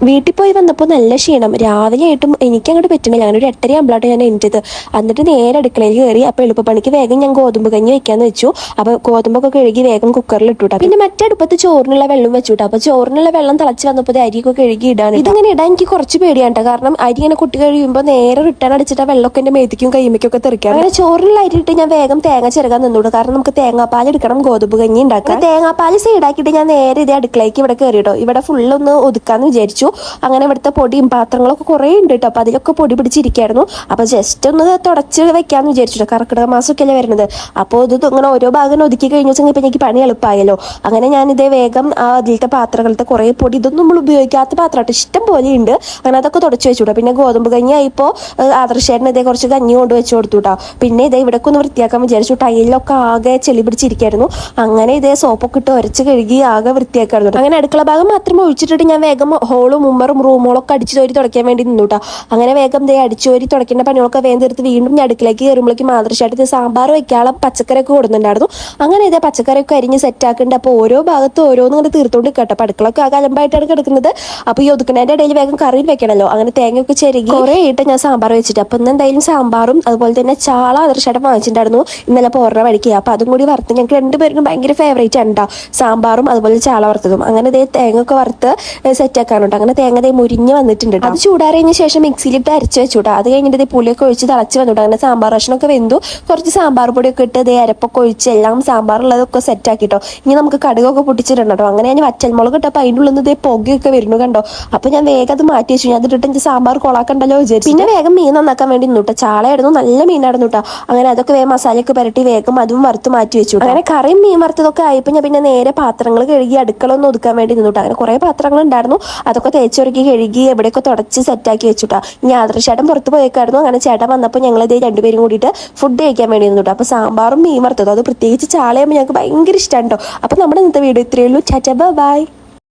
വീട്ടിൽ പോയി വന്നപ്പോൾ നല്ല ക്ഷീണം. രാവിലെ ആയിട്ടും എനിക്ക് അങ്ങോട്ട് പറ്റണില്ല. അങ്ങനെ ഒരു 8:30 ആകുമ്പോഴാണ് ഞാൻ എണീറ്റത്. എന്നിട്ട് നേരെ അടുക്കളയിൽ കയറി. അപ്പോൾ എളുപ്പപ്പണിക്ക് വേഗം ഞാൻ ഗോതമ്പ് കഞ്ഞി വെക്കാന്ന് വെച്ചു. അപ്പോൾ ഗോതമ്പൊക്കെ കഴുകി വേഗം കുക്കറിൽ ഇട്ടുട്ടാ. പിന്നെ മറ്റടുപ്പത്ത് ചോറിനുള്ള വെള്ളം വെച്ചുട്ടാ. അപ്പോൾ ചോറിനുള്ള വെള്ളം തിളച്ച് വന്നപ്പോൾ അരിയൊക്കെ കഴുകി ഇടാണ്. ഇതിങ്ങനെ ഇടാൻ എനിക്ക് കുറച്ച് പേടിയാണ്. കാരണം അരി ഇങ്ങനെ കുട്ടി കഴിയുമ്പോൾ നേരെ റിട്ടേൺ അടിച്ചിട്ട് ആ വെള്ളമൊക്കെ എൻ്റെ മേത്തിക്കും കൈമയ്ക്കൊക്കെ തെറിക്കാം. അങ്ങനെ ചോറിനുള്ള അരി ഇട്ട് ഞാൻ വേഗം തേങ്ങ ചിരകാൻ നിന്നൂടും. കാരണം നമുക്ക് തേങ്ങാപ്പാൽ എടുക്കണം ഗോതമ്പ് കഞ്ഞി ഉണ്ടാക്കാം. തേങ്ങാപ്പാൽ സൈഡാക്കിയിട്ട് ഞാൻ നേരെ ഇതേ അടുക്കളയ്ക്ക് ഇവിടെ കയറിയിട്ടോ. ഇവിടെ ഫുള്ളൊന്ന് ഒതുക്കാന്ന് വിചാരിച്ചു. അങ്ങനെ ഇവിടുത്തെ പൊടിയും പാത്രങ്ങളൊക്കെ കുറേ ഉണ്ട് കേട്ടോ. അപ്പോൾ അതിലൊക്കെ പൊടി പിടിച്ചിരിക്കുകയായിരുന്നു. അപ്പോൾ ജസ്റ്റ് ഒന്ന് തുടച്ച് വെക്കാമെന്ന് വിചാരിച്ചിട്ടോ. കർക്കിടക മാസമൊക്കെ അല്ലേ വരുന്നത്. അപ്പോൾ ഇത് ഇങ്ങനെ ഓരോ ഭാഗം ഒതുക്കി കഴിഞ്ഞു വെച്ചാൽ ഇപ്പം എനിക്ക് പണി എളുപ്പമായല്ലോ. അങ്ങനെ ഞാനിതേ വേഗം അതിലത്തെ പാത്രങ്ങളത്തെ കുറേ പൊടി, ഇതൊന്നും നമ്മൾ ഉപയോഗിക്കാത്ത പാത്രമായിട്ട് ഇഷ്ടം പോലെ ഉണ്ട്. അങ്ങനെ അതൊക്കെ തുടച്ച് വെച്ചു കേട്ടോ. പിന്നെ ഗോതമ്പ് കഞ്ഞി ആയിപ്പോൾ ആദർശേട്ടന് ഇതേ കുറച്ച് കഞ്ഞി കൊണ്ട് വെച്ച് കൊടുത്തു കേട്ടോ. പിന്നെ ഇതേ ഇവിടേക്ക് ഒന്ന് വൃത്തിയാക്കാൻ വിചാരിച്ചു. ടൈലിലൊക്കെ ആകെ ചെളി പിടിച്ചിരിക്കുകയായിരുന്നു. അങ്ങനെ ഇതേ സോപ്പൊക്കെ ഇട്ട് ഉരച്ച് കഴുകി ആകെ വൃത്തിയാക്കായിരുന്നു. അങ്ങനെ അടുക്കള ഭാഗം മാത്രം ഒഴിച്ചിട്ടിട്ട് ഞാൻ വേഗം ഹോളും ഉമ്മറും റൂമുകളൊക്കെ അടിച്ചു തോരി തുടയ്ക്കാൻ വേണ്ടി നിന്നുട്ടാ. അങ്ങനെ വേഗം ദേ അടിച്ചു തോരി തുടയ്ക്കേണ്ട പണികളൊക്കെ വേഗം തീർത്ത് വീണ്ടും ഞാൻ അടുക്കളയ്ക്ക് കയറുമ്പോഴേക്കും മാതൃശായിട്ട് സാമ്പാർ വെക്കാനുള്ള പച്ചക്കറിയൊക്കെ കൊടുക്കുന്നുണ്ടായിരുന്നു. അങ്ങനെ ഇതേ പച്ചക്കറിയൊക്കെ അരിഞ്ഞ് സെറ്റാക്കുന്നുണ്ട്. അപ്പോൾ ഓരോ ഭാഗത്തും ഓരോന്നും ഇങ്ങനെ തീർത്തുകൊണ്ട് കേട്ടോ. അപ്പോൾ അടുക്കളൊക്കെ ആ കലമ്പായിട്ടാണ് കിടക്കുന്നത്. അപ്പോൾ ഈ ഒതുക്കുന്നതിൻ്റെ ഇടയിൽ വേഗം കറി വെക്കണമല്ലോ. അങ്ങനെ തേങ്ങയൊക്കെ ചെരുകി കുറേ ഇട്ട് ഞാൻ സാമ്പാർ വെച്ചിട്ട്. അപ്പോൾ ഇന്ന് എന്തായാലും സാമ്പാറും അതുപോലെ തന്നെ ചാള ആദർശമായിട്ട് വാങ്ങിച്ചിട്ടുണ്ടായിരുന്നു ഇന്നലെ പോരണ വഴിക്ക്. അപ്പോൾ അതും കൂടി വറുത്ത് ഞങ്ങൾക്ക് രണ്ടുപേർക്കും ഭയങ്കര ഫേവറേറ്റ് ആണ് കേട്ടോ, സാമ്പാറും അതുപോലെ ചാള വറുത്തതും. അങ്ങനെ ഇതേ തേങ്ങയൊക്കെ വറുത്ത് സെറ്റാക്കാനുണ്ട്. അങ്ങനെ തേങ്ങ മുരിഞ്ഞ് വന്നിട്ടുണ്ട്. അത് ചൂടാറിയതിന് ശേഷം മിക്സിയിലിട്ട് അരച്ച് വെച്ചുകൂട്ടാ. അത് കഴിഞ്ഞിട്ട് പുളിയൊക്കെ ഒഴിച്ച് തിളച്ച് വന്നിട്ട് അങ്ങനെ സാമ്പാർ റേഷനൊക്കെ വെന്തു. കുറച്ച് സാമ്പാർ പൊടിയൊക്കെ ഇട്ട് ഇതേ അരപ്പൊക്കെ ഒഴിച്ച് എല്ലാം സാമ്പാറുള്ളതൊക്കെ സെറ്റ് ആക്കിട്ടോ. ഇനി നമുക്ക് കടുകൊക്കെ പൊട്ടിച്ചിടണം കേട്ടോ. അങ്ങനെ ഞാൻ വറ്റൽമുളക് ഇട്ടപ്പോൾ അതിൻ്റെ ഉള്ളിൽ നിന്ന് ഇതേ പുകയൊക്കെ വരുന്നു കണ്ടോ. അപ്പോൾ ഞാൻ വേഗം അത് മാറ്റി വെച്ചു. ഞാൻ അതിട്ട് എനിക്ക് സാമ്പാർ കൊളാക്കണ്ടല്ലോ വിചാരിച്ചു. പിന്നെ വേഗം മീൻ നന്നാക്കാൻ വേണ്ടി നിന്നുട്ടോ. ചാളയായിരുന്നു, നല്ല മീനായിരുന്നു കേട്ടോ. അങ്ങനെ അതൊക്കെ വേഗം മസാലയൊക്കെ പുരട്ടി വേഗം അതും വറുത്ത് മാറ്റി വെച്ചു. അങ്ങനെ കറിയും മീൻ വറുത്തതൊക്കെ ആയപ്പോൾ ഞാൻ പിന്നെ നേരെ പാത്രങ്ങൾ കഴുകി അടുക്കള ഒന്ന് ഒതുക്കാൻ വേണ്ടി നിന്നുട്ടോ. അങ്ങനെ കുറേ പാത്രങ്ങൾ ഉണ്ടായിരുന്നു. അതൊക്കെ തേച്ചൊരുക്കി കഴുകി എവിടെയൊക്കെ തുടച്ച് സെറ്റാക്കി വെച്ചുട്ടാ. ഇനി ആദർശേട്ടൻ പുറത്ത് പോയേക്കായിരുന്നു. അങ്ങനെ ചേട്ടൻ വന്നപ്പോൾ ഞങ്ങൾ ഇതേ രണ്ടുപേരും കൂടിയിട്ട് ഫുഡ് കഴിക്കാൻ വേണ്ടി നിന്നുട്ടോ. അപ്പോൾ സാമ്പാറും മീൻ വറുത്തതും, അത് പ്രത്യേകിച്ച് ചാളയാകുമ്പോൾ ഞങ്ങൾക്ക് ഭയങ്കര ഇഷ്ടമാണ് കേട്ടോ. അപ്പോൾ നമ്മുടെ ഇന്നത്തെ വീഡിയോ ഇത്രയേ ഉള്ളൂ. Tata bye.